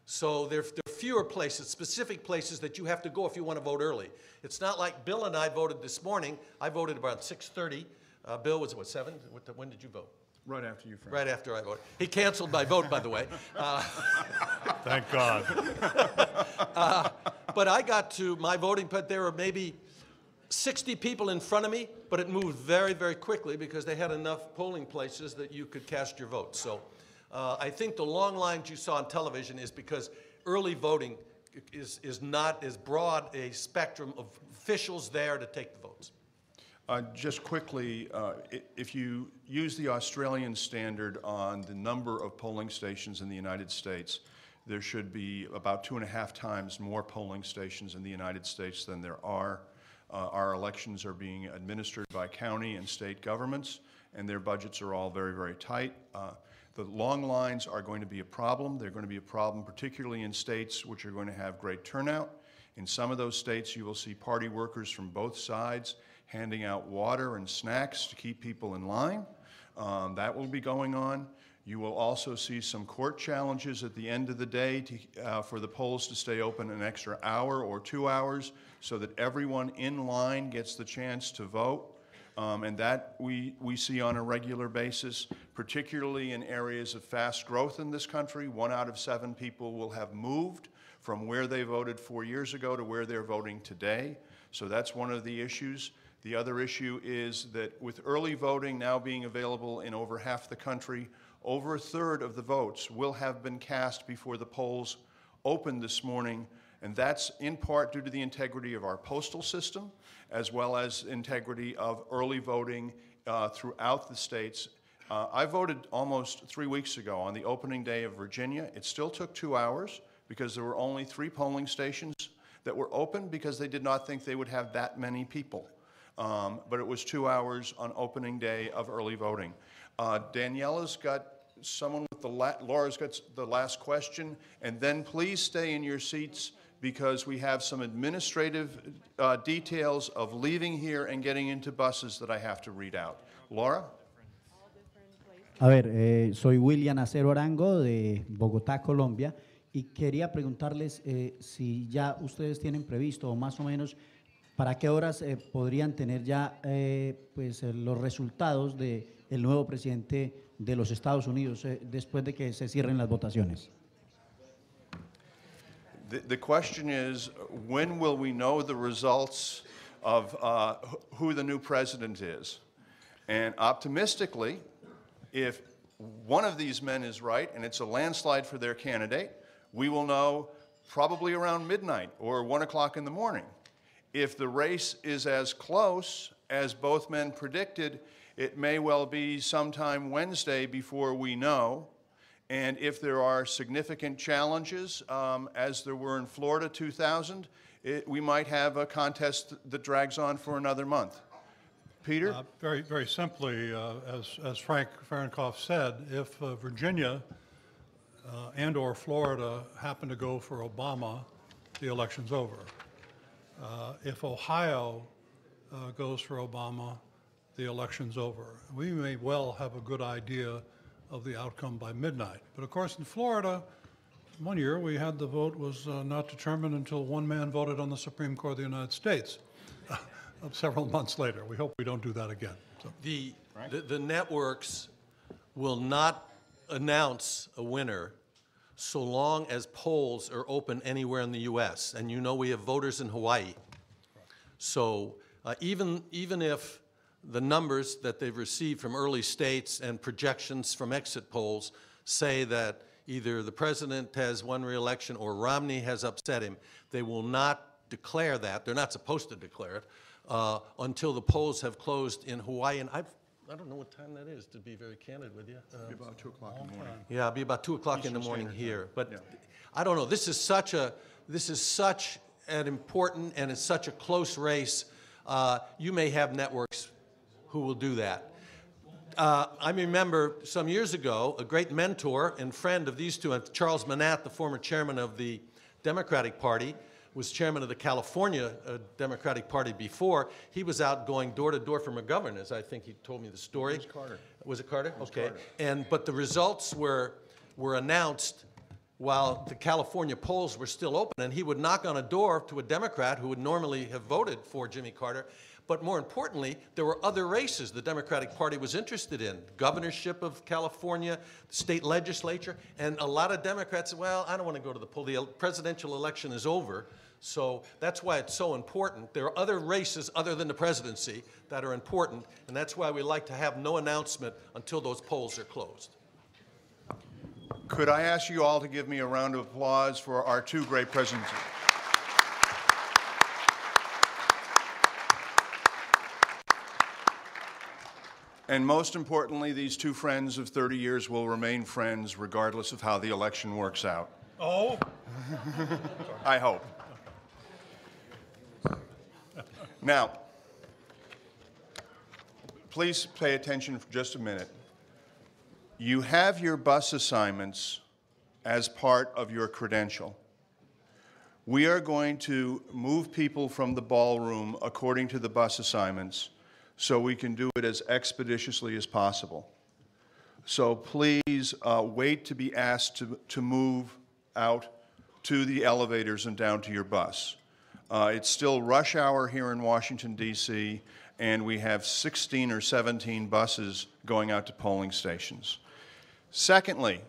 So there are fewer places, specific places that you have to go if you want to vote early. It's not like Bill and I voted this morning. I voted about 6:30. Bill was, what, 7? When did you vote? Right after you, Frank. Right after I voted. He canceled my vote, by the way. Thank God. But I got to my voting, but there were maybe 60 people in front of me, but it moved very, very quickly because they had enough polling places that you could cast your vote. So I think the long lines you saw on television is because early voting is not as broad a spectrum of officials there to take the votes. Just quickly, if you use the Australian standard on the number of polling stations in the United States, there should be about 2.5 times more polling stations in the United States than there are. Our elections are being administered by county and state governments, and their budgets are all very, very tight. The long lines are going to be a problem. They're going to be a problem particularly in states which are going to have great turnout. In some of those states, you will see party workers from both sides handing out water and snacks to keep people in line. That will be going on. You will also see some court challenges at the end of the day for the polls to stay open an extra hour or 2 hours so that everyone in line gets the chance to vote. And that we see on a regular basis, particularly in areas of fast growth in this country. 1 out of 7 people will have moved from where they voted 4 years ago to where they're voting today. So that's one of the issues. The other issue is that with early voting now being available in over half the country, over a third of the votes will have been cast before the polls opened this morning, and that's in part due to the integrity of our postal system, as well as integrity of early voting throughout the states. I voted almost 3 weeks ago on the opening day of Virginia. It still took 2 hours because there were only 3 polling stations that were open because they did not think they would have that many people. But it was 2 hours on opening day of early voting. Daniela's got someone with Laura's got the last question, and then please stay in your seats because we have some administrative details of leaving here and getting into buses that I have to read out. Laura? A ver, soy William Acero Arango de Bogotá, Colombia, y quería preguntarles si ya ustedes tienen previsto o más o menos para qué horas podrían tener ya pues, los resultados del nuevo presidente de los Estados Unidos después de que se cierren las votaciones. The question is, when will we know the results of who the new president is? And optimistically, if one of these men is right and it's a landslide for their candidate, we will know probably around midnight or 1 o'clock in the morning. If the race is as close as both men predicted, it may well be sometime Wednesday before we know. And if there are significant challenges, as there were in Florida 2000, we might have a contest that drags on for another month. Peter? Very, very simply, as Frank Fahrenkopf said, if Virginia and or Florida happen to go for Obama, the election's over. If Ohio goes for Obama, the election's over. We may well have a good idea of the outcome by midnight. But of course, in Florida, one year we had the vote was not determined until one man voted on the Supreme Court of the United States several months later. We hope we don't do that again. So. The networks will not announce a winner so long as polls are open anywhere in the U.S. And you know we have voters in Hawaii. So even if the numbers that they've received from early states and projections from exit polls say that either the president has won re-election or Romney has upset him, they will not declare that. They're not supposed to declare it until the polls have closed in Hawaii. And I don't know what time that is, to be very candid with you. It'll be about 2 o'clock in the morning. Yeah, it'll be about 2 o'clock in the morning here. But yeah. I don't know. This is such an important and it's such a close race. You may have networks who will do that. I remember some years ago, a great mentor and friend of these two, Charles Manat, the former chairman of the Democratic Party, was chairman of the California Democratic Party before. He was out going door to door for McGovern, as I think he told me the story. It was Carter. Was it Carter? It was okay. Carter. But the results were announced while the California polls were still open, and he would knock on a door to a Democrat who would normally have voted for Jimmy Carter. But more importantly, there were other races the Democratic Party was interested in. Governorship of California, the state legislature, and a lot of Democrats said, well, I don't want to go to the poll. The presidential election is over. So that's why it's so important. There are other races other than the presidency that are important, and that's why we like to have no announcement until those polls are closed. Could I ask you all to give me a round of applause for our two great presidents? And most importantly, these two friends of 30 years will remain friends regardless of how the election works out. Oh? I hope. Now, please pay attention for just a minute. You have your bus assignments as part of your credential. We are going to move people from the ballroom according to the bus assignments so we can do it as expeditiously as possible. So please wait to be asked to move out to the elevators and down to your bus. It's still rush hour here in Washington, D.C., and we have 16 or 17 buses going out to polling stations. Secondly,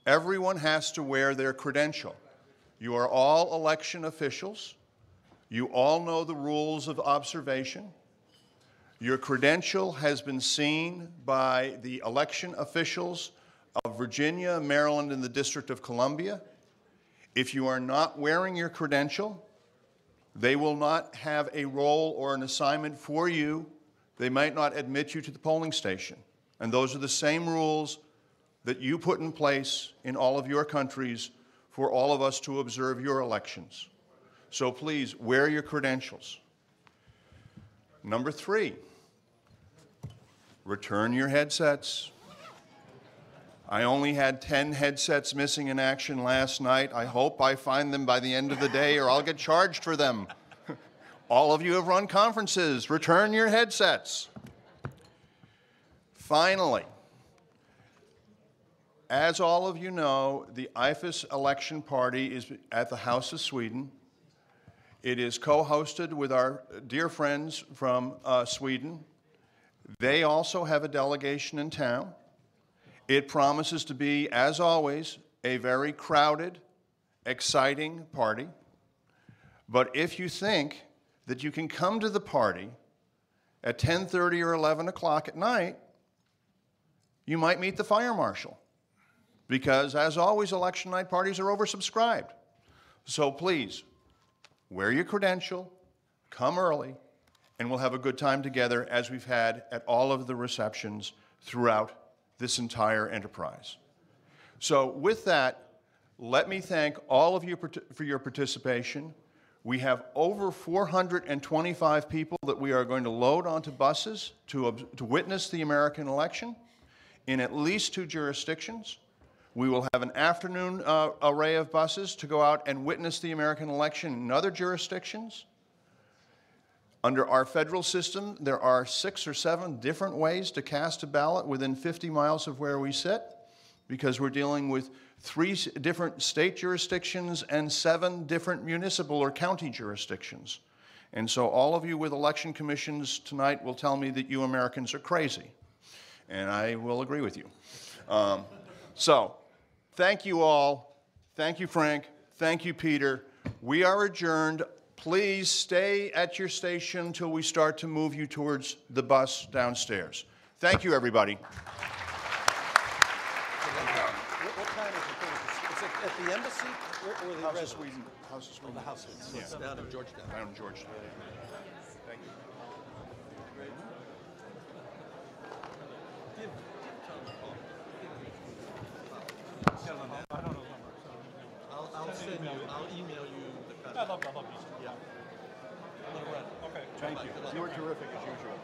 everyone has to wear their credential. You are all election officials. You all know the rules of observation. Your credential has been seen by the election officials of Virginia, Maryland, and the District of Columbia. If you are not wearing your credential, they will not have a role or an assignment for you. They might not admit you to the polling station. And those are the same rules that you put in place in all of your countries for all of us to observe your elections. So please, wear your credentials. Number 3, return your headsets. I only had 10 headsets missing in action last night. I hope I find them by the end of the day or I'll get charged for them. All of you have run conferences. Return your headsets. Finally, as all of you know, the IFES election party is at the House of Sweden. It is co-hosted with our dear friends from Sweden. They also have a delegation in town. It promises to be, as always, a very crowded, exciting party. But if you think that you can come to the party at 10:30 or 11 o'clock at night, you might meet the fire marshal. Because, as always, election night parties are oversubscribed. So please, wear your credential, come early, and we'll have a good time together as we've had at all of the receptions throughout this entire enterprise. So with that, let me thank all of you for your participation. We have over 425 people that we are going to load onto buses to witness the American election in at least 2 jurisdictions. We will have an afternoon array of buses to go out and witness the American election in other jurisdictions. Under our federal system, there are 6 or 7 different ways to cast a ballot within 50 miles of where we sit, because we're dealing with 3 different state jurisdictions and 7 different municipal or county jurisdictions. And so all of you with election commissions tonight will tell me that you Americans are crazy. And I will agree with you. So, thank you all. Thank you, Frank. Thank you, Peter. We are adjourned. Please stay at your station until we start to move you towards the bus downstairs. Thank you, everybody. What time is it? Is it at the embassy or the House of residence? Sweden. House of Sweden. The House of Sweden. It's down in Georgetown. Down in Georgetown. Thank you. I'll email you the I love these. Yeah. Okay. Thank you. You were terrific as usual.